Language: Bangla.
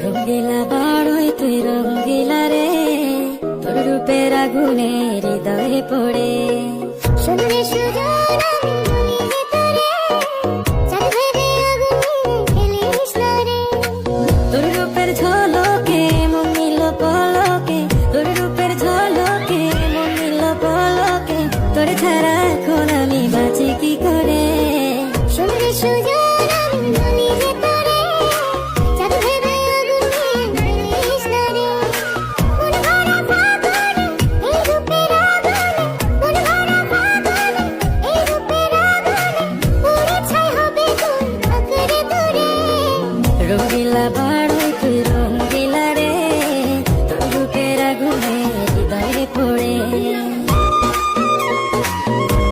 রঙ্গিলা বাড়ই তুই রঙ্গিলা রে, তোর রূপের আগুনে হৃদয়ে পড়ে। শুনলে সুজন আমি বলি যে তোরে, চাঁদ ভেবে আগুনে ফেলিস না রে। তোর রূপের ঝলকে মন নিল পলকে, তোর রূপের ঝলকে মন নিল পলকে, তোর ছাড়া এখন আমি বাঁচি কি করে। শুনলে সুজন আমি বলি যে তোরে, চাঁদ ভেবে আগুনে ফেলিস না রে। মন ভরা ফাগুনে এই রূপের আগুনে, মন ভরা ফাগুনে এই রূপের আগুনে, পুড়ে ছাই হবে কোন আঁকড়ে ধরে। রঙ্গিলা বাড়ই তুই রঙ্গিলা রে, তোর রূপের আগুনে